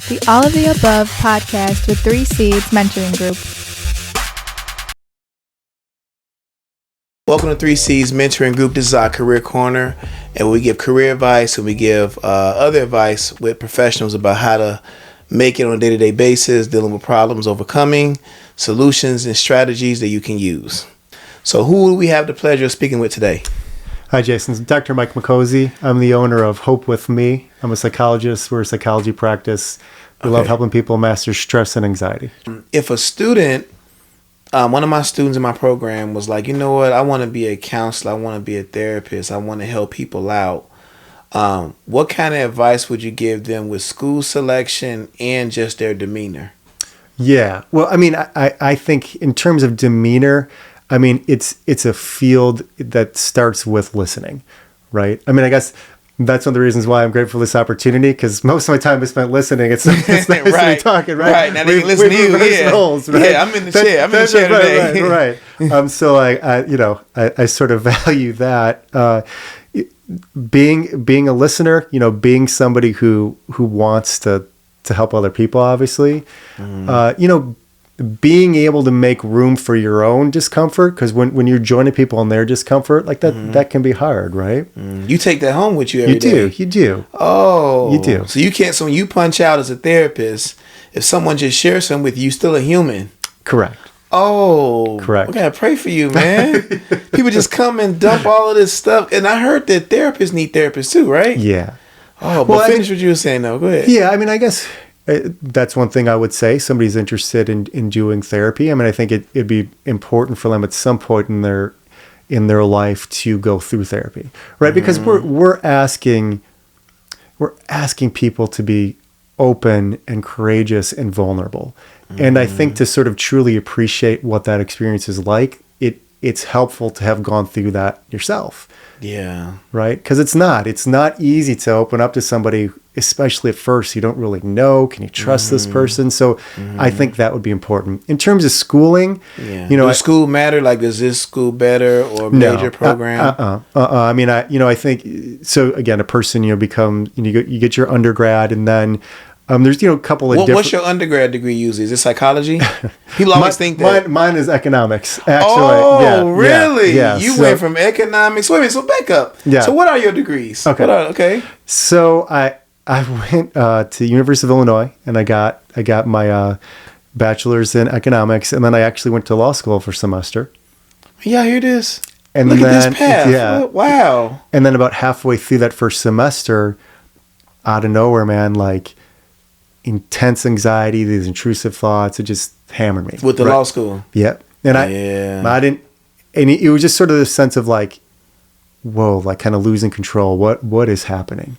the All of the Above podcast with 3 Seeds Mentoring Group. Welcome to 3 Seeds Mentoring Group. This is our career corner, and we give career advice and we give other advice with professionals about how to make it on a day-to-day basis, dealing with problems, overcoming, solutions, and strategies that you can use. So who do we have the pleasure of speaking with today? Hi, Jason. It's Dr. Mike McCosey. I'm the owner of Hope With Me. I'm a psychologist. We're a psychology practice. We love helping people master stress and anxiety. If a student, one of my students in my program was like, you know what, I want to be a counselor. I want to be a therapist. I want to help people out. What kind of advice would you give them with school selection and just their demeanor? Yeah. Well, I mean, I think in terms of demeanor, I mean, it's a field that starts with listening, right? I mean, I guess that's one of the reasons why I'm grateful for this opportunity, because most of my time is spent listening. It's nice to be talking, right? Right. Now they can listen to you. Yeah. Roles, right? Yeah, I'm in the chair. I'm in the chair today. Right. So I sort of value that. Being a listener, being somebody who wants to help other people, obviously, being able to make room for your own discomfort, because when you're joining people in their discomfort, like that can be hard, right? You take that home with you every day. You do. Oh. You do. So you can't, so when you punch out as a therapist, if someone just shares something with you, you're still a human. Correct. Oh. Correct. I gotta pray for you, man. People just come and dump all of this stuff. And I heard that therapists need therapists too, right? Yeah. Oh, but finish what you were saying though. Go ahead. Yeah, I mean, I guess that's one thing I would say. Somebody's interested in doing therapy. I mean, I think it'd be important for them at some point in their life to go through therapy, right? Because we're asking people to be open and courageous and vulnerable. And I think to sort of truly appreciate what that experience is like, it's helpful to have gone through that yourself. Yeah. Right? Because it's not easy to open up to somebody, especially at first. You don't really know. Can you trust this person? So I think that would be important. In terms of schooling, does school matter? Like, is this school better or major program? I mean, I think so. Again, a person, you get your undergrad, and then there's a couple of what's your undergrad degree usually? Is it psychology? People always think that. Mine is economics, actually. Oh, yeah, really? Yeah. You went from economics. Wait a minute, so back up. Yeah. So what are your degrees? Okay. So I went to University of Illinois, and I got my bachelor's in economics, and then I actually went to law school for a semester. Yeah, here it is. And Look then, at this path. Yeah. Wow. And then about halfway through that first semester, out of nowhere, man, like intense anxiety, these intrusive thoughts, it just hammered me. With the law school. Yep. And I didn't, and it was just sort of this sense of like, whoa, like kind of losing control. What is happening?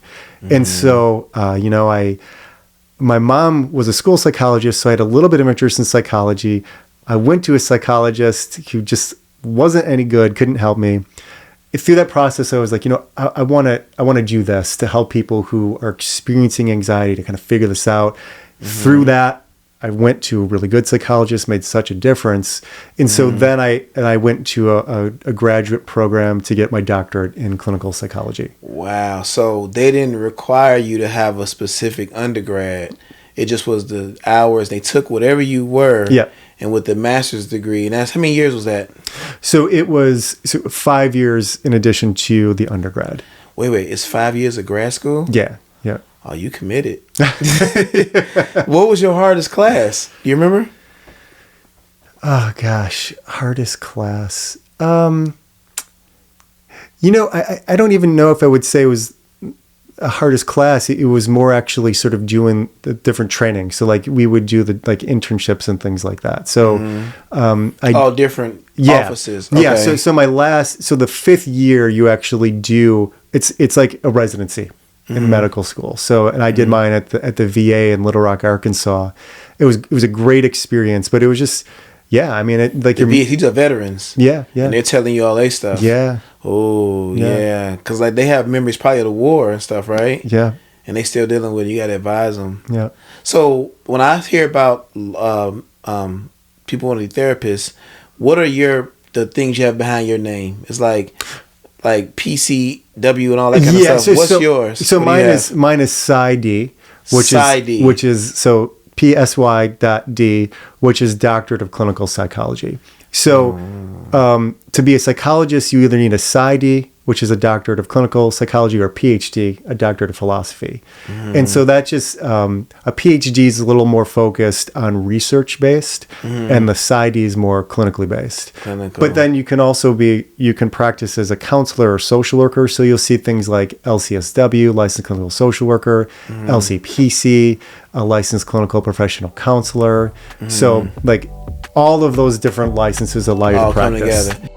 And so, my mom was a school psychologist, so I had a little bit of interest in psychology. I went to a psychologist who just wasn't any good, couldn't help me. Through that process, I was like, I want to do this to help people who are experiencing anxiety to kind of figure this out. Through that, I went to a really good psychologist, made such a difference. And so then I went to a graduate program to get my doctorate in clinical psychology. Wow. So they didn't require you to have a specific undergrad. It just was the hours. They took whatever you were. Yeah. And with the master's degree, and that's how many years was that? So it was 5 years in addition to the undergrad. Wait, it's 5 years of grad school? Yeah. Oh, you committed. What was your hardest class? Do you remember? Oh gosh, hardest class. I don't even know if I would say it was a hardest class. It was more actually sort of doing the different training. So like we would do the like internships and things like that. So different offices. Okay. Yeah. So the 5th year you actually do it's like a residency in medical school. So and I did mine at the VA in Little Rock, Arkansas. It was a great experience, but it was just I mean these are veterans. Yeah. And they're telling you all their stuff. Yeah. Oh, yeah. Because like they have memories probably of the war and stuff, right? Yeah. And they still dealing with it. You got to advise them. Yeah. So when I hear about people wanting to be therapists, what are the things you have behind your name? It's like PCW and all that kind of stuff. What's yours? So mine is PsyD. PSY.D. which is so PSY.D, which is Doctorate of Clinical Psychology. So to be a psychologist, you either need a PSY.D, which is a Doctorate of Clinical Psychology, or a PhD, a Doctorate of Philosophy. And so that just, a PhD is a little more focused on research-based, and the PSY.D is more clinically based. Clinical. But then you can practice as a counselor or social worker. So you'll see things like LCSW, Licensed Clinical Social Worker, LCPC, a Licensed Clinical Professional Counselor. So like all of those different licenses allow you to practice. Come together.